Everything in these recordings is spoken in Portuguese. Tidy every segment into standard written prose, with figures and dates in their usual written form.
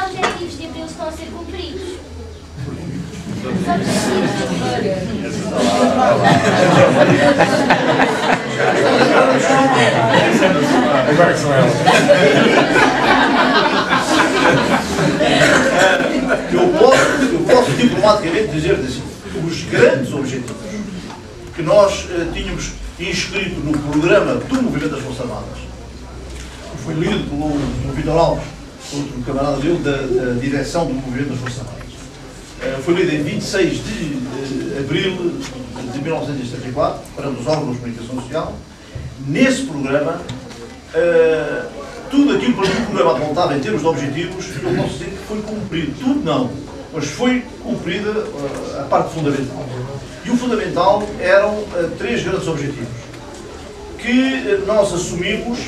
objetivos de Abril estão a ser cumpridos? Agora que são elas. Eu posso diplomaticamente dizer assim, os grandes objetivos que nós tínhamos inscrito no programa do Movimento das Forças Armadas, que foi lido pelo Vítor Alves, outro camarada dele, da direção do Movimento das Forças Armadas. Foi lido em 26 de abril de 1974, para os órgãos de comunicação social. Nesse programa, tudo aquilo para que o programa apontava em termos de objetivos, eu posso dizer que foi cumprido. Tudo não, mas foi cumprida a parte fundamental. E o fundamental eram três grandes objetivos, que nós assumimos,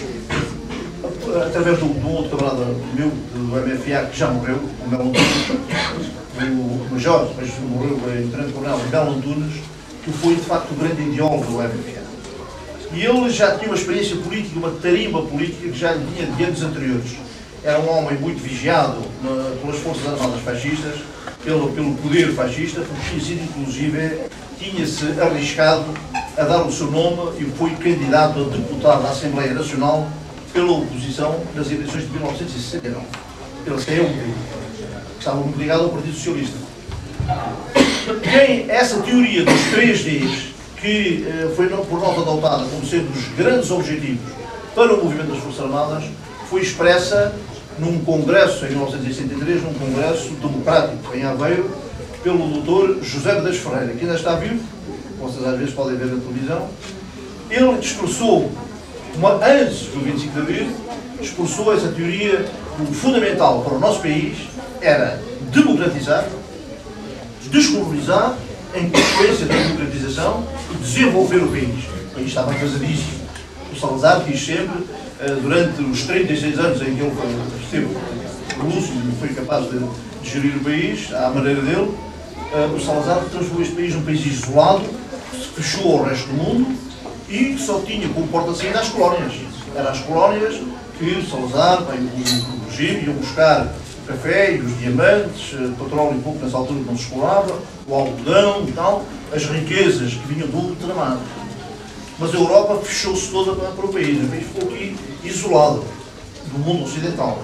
através de um outro camarada meu, do MFA, que já morreu, o Melo Antunes, o Major, mas morreu em Tenente-Coronel, o Melo Antunes, que foi de facto o grande ideólogo do MFA. E ele já tinha uma experiência política, uma tarimba política que já lhe vinha de anos anteriores. Era um homem muito vigiado pelas Forças Armadas fascistas, pelo poder fascista, porque tinha sido, inclusive, tinha-se arriscado a dar o seu nome e foi candidato a deputado da Assembleia Nacional pela oposição nas eleições de 1969. Pela CEU, que estava muito ligado ao Partido Socialista. Essa teoria dos 3Ds, que foi por nós adotada como sendo os grandes objetivos para o movimento das Forças Armadas, foi expressa num congresso, em 1963, num congresso democrático em Aveiro, pelo Dr. José Medeiros Ferreira, que ainda está vivo, vocês às vezes podem ver na televisão. Ele expressou, antes do 25 de Abril, expressou essa teoria que o fundamental para o nosso país era democratizar, descolonizar, em consequência da democratização, e desenvolver o país. O país estava atrasadíssimo. O Salazar quis sempre, durante os 36 anos em que ele esteve lúcido e foi capaz de gerir o país, à maneira dele, o Salazar transformou este país num país isolado, que se fechou ao resto do mundo e que só tinha como porta de saída as colónias. Eram as colónias que o Salazar, o regime, iam buscar o café e os diamantes, petróleo e pouco nessa altura que não se explorava, o algodão e tal, as riquezas que vinham do ultramar. Mas a Europa fechou-se toda para o país ficou aqui isolado do mundo ocidental.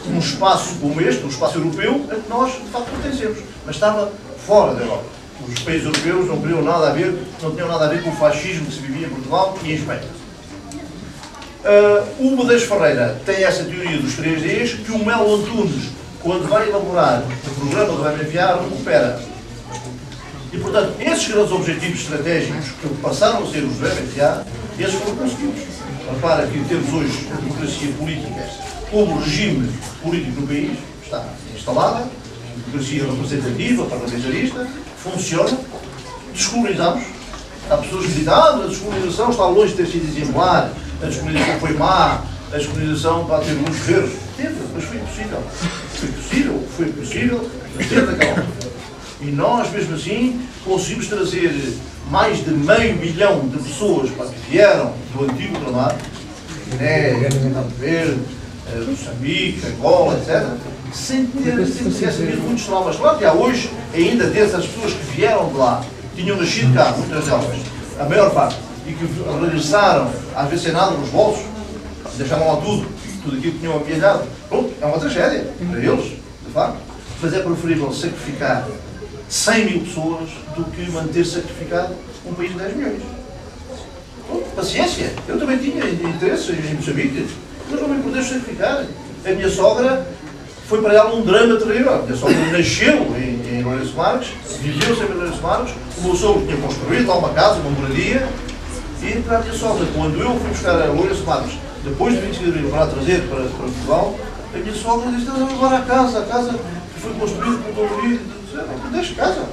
Um espaço como este, um espaço europeu, a que nós de facto pertencemos, mas estava fora da Europa. Os países europeus não tinham nada a ver com o fascismo que se vivia em Portugal e em Espanha. O Medeiros Ferreira tem essa teoria dos 3Ds que o Melo Antunes, quando vai elaborar o programa do MFA, recupera. E, portanto, esses grandes objetivos estratégicos que passaram a ser os do MFA, esses foram conseguidos. Repara que temos hoje a democracia política como regime político no país, está instalada, a democracia representativa, parlamentarista, funciona, descolonizamos. Há pessoas que dizem, a descolonização está longe de ter sido exemplar, a descolonização foi má, a descolonização para ter muitos erros. Teve, mas foi possível. Foi possível, ter daquela altura. E nós, mesmo assim, conseguimos trazer mais de 500 mil de pessoas que vieram do antigo ultramar, Guiné, Cabo Verde, Moçambique, Angola, etc., sem ter recebido muitos traumas. Claro que há hoje, ainda dessas pessoas que vieram de lá, tinham nascido cá, muitas delas, a maior parte, e que regressaram, às vezes sem nada nos bolsos, deixaram lá tudo aquilo que tinham amealhado. Pronto, é uma tragédia para eles, de facto, mas é preferível sacrificar 100 mil pessoas do que manter sacrificado um país de 10 milhões. Pronto, paciência. Eu também tinha interesse em Moçambique, mas não me poder sacrificar. A minha sogra foi para ela um drama terrível. A minha sogra nasceu em Lourenço Marques, viveu sempre em Lourenço Marques, o meu sogro tinha construído lá uma casa, uma moradia, e para a minha sogra, quando eu fui buscar a Lourenço Marques, depois de 25 de abril, para a trazer para Portugal, a minha sogra disse, não, agora a casa que foi construída por todo o marido, deixa a casa.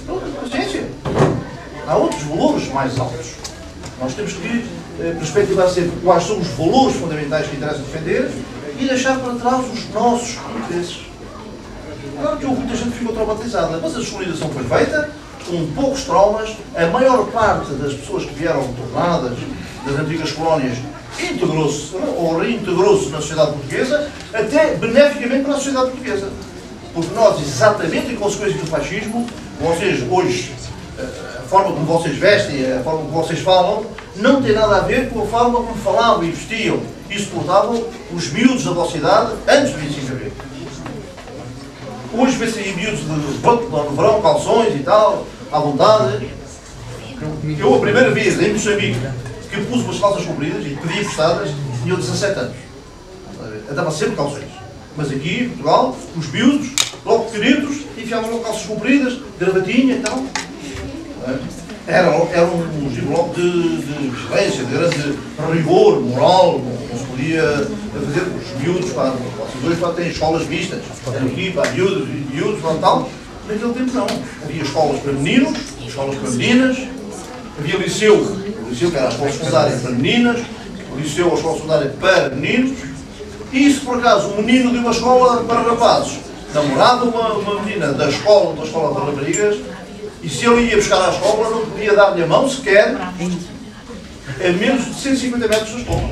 Pronto, paciência. Há outros valores mais altos. Nós temos que perspectivar sempre quais são os valores fundamentais que interessa defender e deixar para trás os nossos interesses. Claro que muita gente ficou traumatizada, mas a descolonização foi feita com poucos traumas. A maior parte das pessoas que vieram tornadas das antigas colónias integrou-se ou reintegrou-se na sociedade portuguesa, até beneficamente para a sociedade portuguesa. Porque nós, exatamente em consequência do fascismo, vocês hoje, a forma como vocês vestem, a forma como vocês falam, não tem nada a ver com a forma como falavam e vestiam e suportavam os miúdos da vossa idade antes do 25 de Abril. Hoje vê-se aí miúdos no verão, calções e tal, à vontade. Eu, a primeira vez em Moçambique, que eu pus umas calças compridas e pedi emprestadas, tinha 17 anos. Andava sempre calções. Mas aqui, em Portugal, os miúdos, logo pequenitos, enfiavam logo calças compridas, gravatinha e tal. Era um gigoló de vigilância, de grande rigor moral, não se podia fazer os miúdos, vocês hoje têm escolas mistas, aqui, para miúdos, para tal. Naquele tempo não. Havia escolas para meninos, escolas para meninas, havia o liceu que era a escola secundária para meninas, o liceu, a escola secundária para meninos, e se por acaso um menino de uma escola para rapazes namorava uma menina da escola para raparigas, e se ele ia buscar à escola, não podia dar-lhe a mão sequer a menos de 150 metros da escola.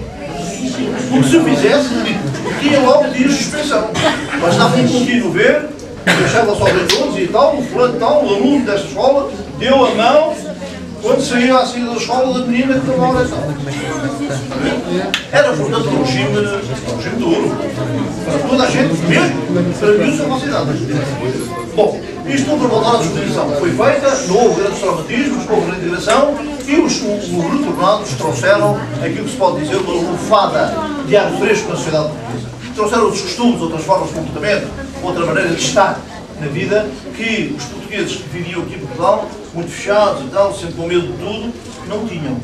Porque se o fizesse, tinha logo dias de suspensão. Mas estava um contínuo ver, deixava só reitores e tal, o fulano tal, o aluno desta escola, deu a mão quando saiu à saída da escola da menina que estava lá e tal. Era, portanto, um regime duro. Para toda a gente, mesmo para miúdos da vossa idade. Bom, isto tudo para voltar à disposição. Foi feita, não houve grandes traumatismos, houve reintegração e os retornados trouxeram aquilo que se pode dizer uma lufada de ar fresco na sociedade portuguesa. Trouxeram outros costumes, outras formas de comportamento, outra maneira de estar na vida que os portugueses que viviam aqui em Portugal, muito fechados e tal, sempre com medo de tudo, não tinham.